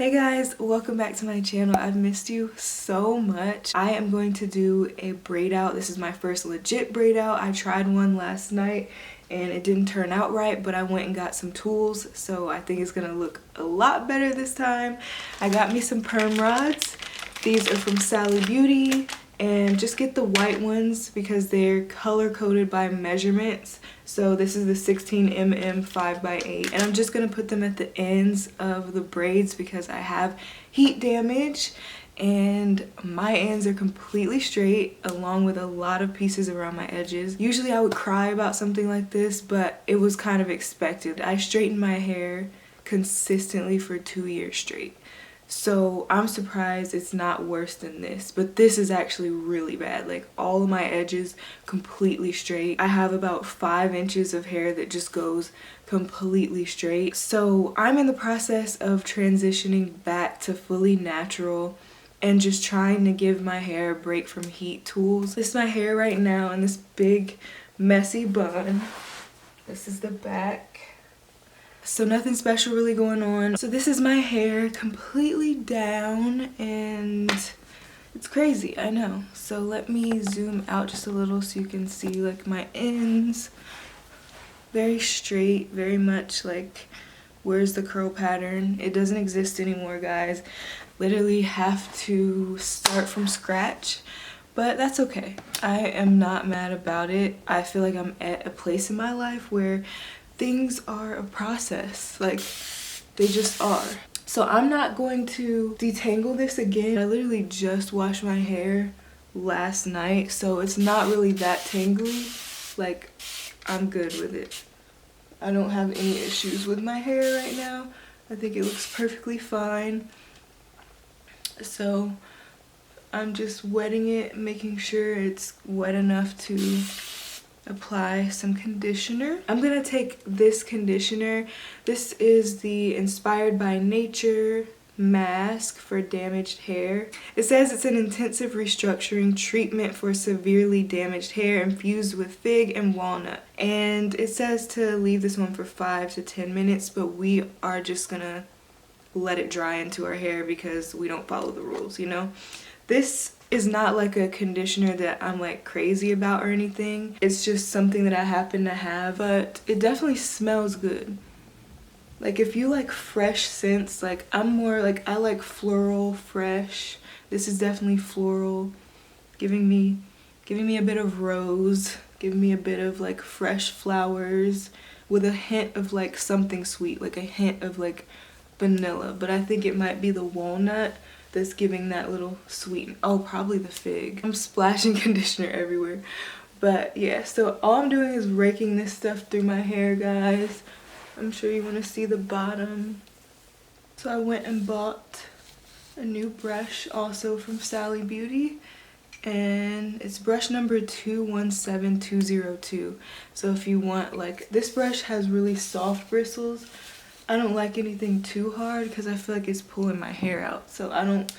Hey guys, welcome back to my channel. I've missed you so much. I am going to do a braid out. This is my first legit braid out. I tried one last night and it didn't turn out right, but I went and got some tools, so I think it's gonna look a lot better this time. I got me some perm rods. These are from Sally Beauty, and just get the white ones because they're color coded by measurements. So this is the 16mm 5x8, and I'm just gonna put them at the ends of the braids because I have heat damage and my ends are completely straight along with a lot of pieces around my edges. Usually I would cry about something like this, but it was kind of expected. I straightened my hair consistently for 2 years straight. So I'm surprised it's not worse than this, but this is actually really bad. Like, all of my edges completely straight. I have about 5 inches of hair that just goes completely straight. So I'm in the process of transitioning back to fully natural and just trying to give my hair a break from heat tools. This is my hair right now in this big messy bun. This is the back. So nothing special really going on. So this is my hair completely down and it's crazy, I know. So let me zoom out just a little so you can see like my ends. Very straight, very much like, where's the curl pattern? It doesn't exist anymore, guys. Literally have to start from scratch. But that's okay. I am not mad about it. I feel like I'm at a place in my life where things are a process. Like, they just are. So I'm not going to detangle this again. I literally just washed my hair last night, so it's not really that tangly. Like, I'm good with it. I don't have any issues with my hair right now. I think it looks perfectly fine. So I'm just wetting it, making sure it's wet enough to apply some conditioner. I'm gonna take this conditioner. This is the Inspired by Nature mask for damaged hair. It says it's an intensive restructuring treatment for severely damaged hair infused with fig and walnut. And it says to leave this one for 5 to 10 minutes, but we are just gonna let it dry into our hair because we don't follow the rules, you know? This is not like a conditioner that I'm like crazy about or anything. It's just something that I happen to have, but it definitely smells good. Like, if you like fresh scents, like I'm more like, I like floral, fresh. This is definitely floral, giving me a bit of rose, giving me a bit of like fresh flowers with a hint of like something sweet, like a hint of like vanilla, but I think it might be the walnut that's giving that little sweet. Oh, probably the fig. I'm splashing conditioner everywhere. But yeah, so all I'm doing is raking this stuff through my hair, guys. I'm sure you want to see the bottom. So I went and bought a new brush also from Sally Beauty, and it's brush number 217202. So if you want, like, this brush has really soft bristles. I don't like anything too hard because I feel like it's pulling my hair out. So I don't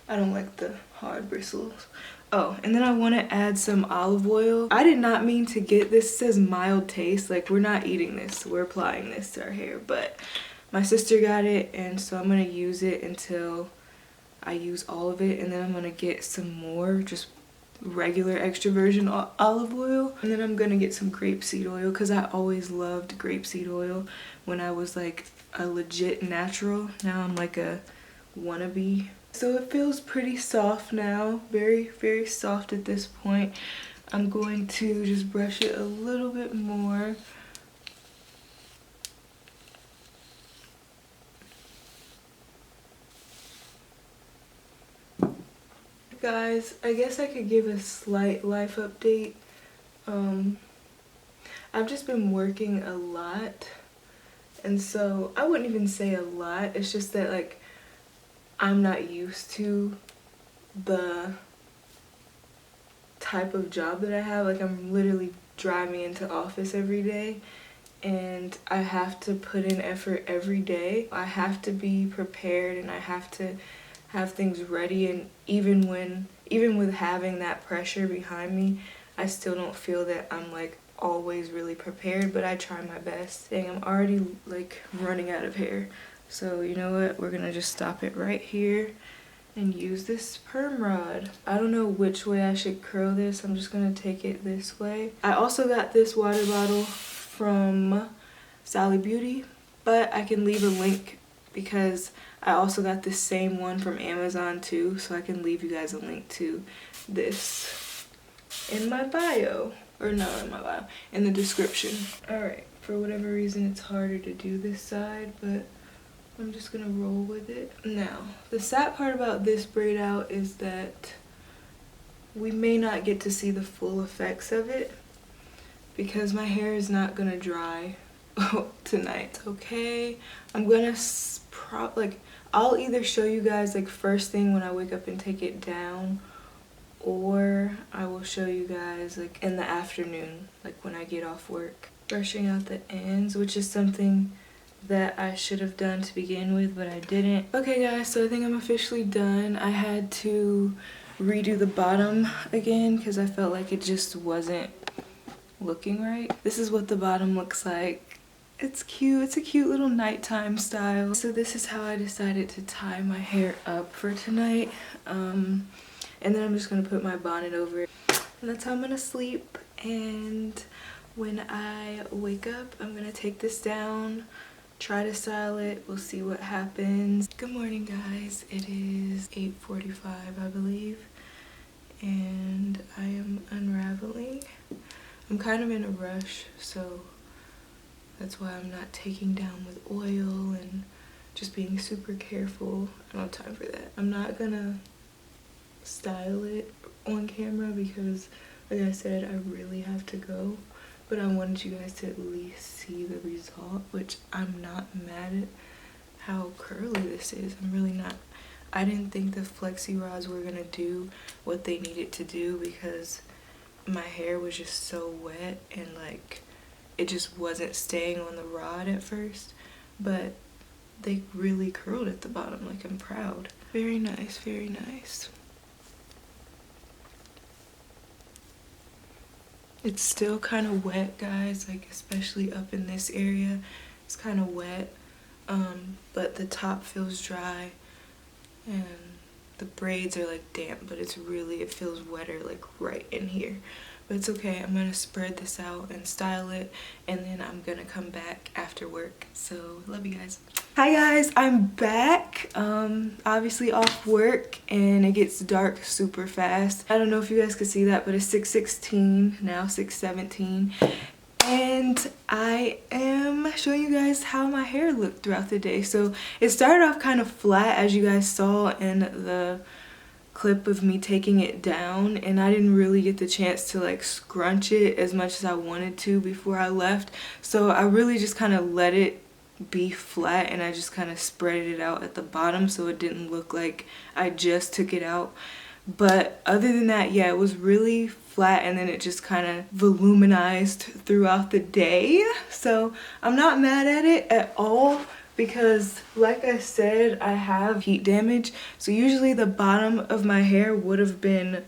like the hard bristles. Oh, and then I want to add some olive oil. I did not mean to get this. It says mild taste. Like, we're not eating this. We're applying this to our hair. But my sister got it, and so I'm going to use it until I use all of it. And then I'm going to get some more just regular extra virgin olive oil. And then I'm going to get some grapeseed oil because I always loved grapeseed oil when I was like a legit natural. Now I'm like a wannabe. So it feels pretty soft now, very, very soft at this point. I'm going to just brush it a little bit more. Guys, I guess I could give a slight life update. I've just been working a lot, and so I wouldn't even say a lot. It's just that, like, I'm not used to the type of job that I have. Like, I'm literally driving into office every day and I have to put in effort every day. I have to be prepared and I have to have things ready, and even with having that pressure behind me, I still don't feel that I'm like always really prepared, but I try my best. Dang, I'm already like running out of hair. So you know what, we're gonna just stop it right here and use this perm rod. I don't know which way I should curl this. I'm just gonna take it this way. I also got this water bottle from Sally Beauty, but I can leave a link because I also got the same one from Amazon too, so I can leave you guys a link to this in my bio, or not in my bio, in the description. Alright, for whatever reason it's harder to do this side, but I'm just gonna roll with it. Now, the sad part about this braid out is that we may not get to see the full effects of it because my hair is not gonna dry tonight. Okay, I'm gonna I'll either show you guys like first thing when I wake up and take it down, or I will show you guys like in the afternoon, like when I get off work. Brushing out the ends, which is something that I should have done to begin with, but I didn't. Okay guys, so I think I'm officially done. I had to redo the bottom again because I felt like it just wasn't looking right. This is what the bottom looks like. It's cute. It's a cute little nighttime style. So this is how I decided to tie my hair up for tonight. And then I'm just gonna put my bonnet over it. And that's how I'm gonna sleep. And when I wake up, I'm gonna take this down, try to style it. We'll see what happens. Good morning, guys. It is 8:45, I believe. And I am unraveling. I'm kind of in a rush, so that's why I'm not taking down with oil and just being super careful. I don't have time for that. I'm not gonna style it on camera because, like I said, I really have to go. But I wanted you guys to at least see the result, which I'm not mad at how curly this is. I'm really not. I didn't think the flexi rods were gonna do what they needed to do because my hair was just so wet and like it just wasn't staying on the rod at first, but they really curled at the bottom. Like, I'm proud. Very nice, very nice. It's still kind of wet, guys, like especially up in this area. It's kind of wet, but the top feels dry and the braids are like damp, but it feels wetter like right in here. But it's okay. I'm gonna spread this out and style it, and then I'm gonna come back after work. So love you guys. Hi guys, I'm back. Obviously off work, and it gets dark super fast. I don't know if you guys could see that, but it's 6:16 now, 6:17. And I am showing you guys how my hair looked throughout the day. So it started off kind of flat, as you guys saw in the clip of me taking it down, and I didn't really get the chance to like scrunch it as much as I wanted to before I left. So I really just kind of let it be flat, and I just kind of spread it out at the bottom so it didn't look like I just took it out. But other than that, yeah, it was really flat, and then it just kind of voluminized throughout the day. So I'm not mad at it at all because, like I said, I have heat damage. So usually the bottom of my hair would have been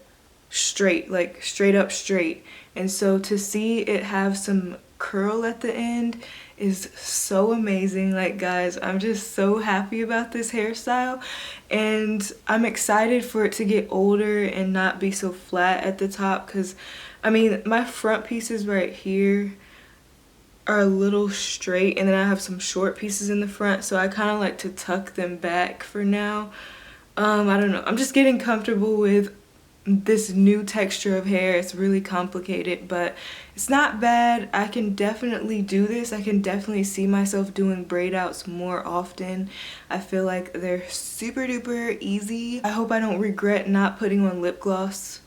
straight, like straight up straight. And so to see it have some curl at the end is so amazing. Like, guys, I'm just so happy about this hairstyle, and I'm excited for it to get older and not be so flat at the top, because I mean my front pieces right here are a little straight, and then I have some short pieces in the front, so I kind of like to tuck them back for now. I don't know, I'm just getting comfortable with this new texture of hair. It's really complicated, but it's not bad. I can definitely do this. I can definitely see myself doing braid outs more often. I feel like they're super duper easy. I hope I don't regret not putting on lip gloss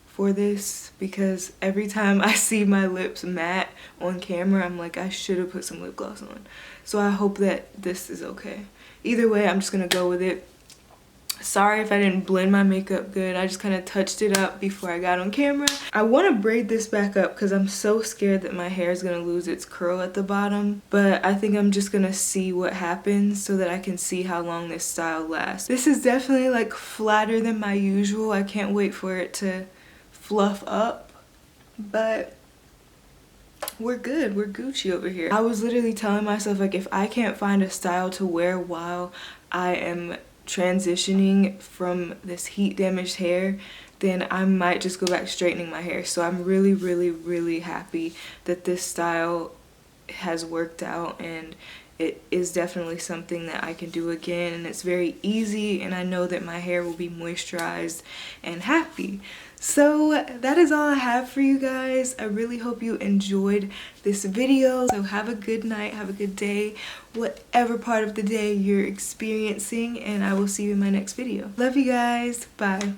for this, because every time I see my lips matte on camera, I'm like, I should have put some lip gloss on. So I hope that this is okay. Either way, I'm just gonna go with it. Sorry if I didn't blend my makeup good. I just kind of touched it up before I got on camera. I want to braid this back up because I'm so scared that my hair is going to lose its curl at the bottom. But I think I'm just going to see what happens so that I can see how long this style lasts. This is definitely like flatter than my usual. I can't wait for it to fluff up. But we're good. We're Gucci over here. I was literally telling myself, like, if I can't find a style to wear while I am transitioning from this heat damaged hair, then I might just go back straightening my hair. So I'm really, really, really happy that this style has worked out, and it is definitely something that I can do again, and it's very easy, and I know that my hair will be moisturized and happy. So that is all I have for you guys. I really hope you enjoyed this video. So have a good night, have a good day, whatever part of the day you're experiencing, and I will see you in my next video. Love you guys. Bye.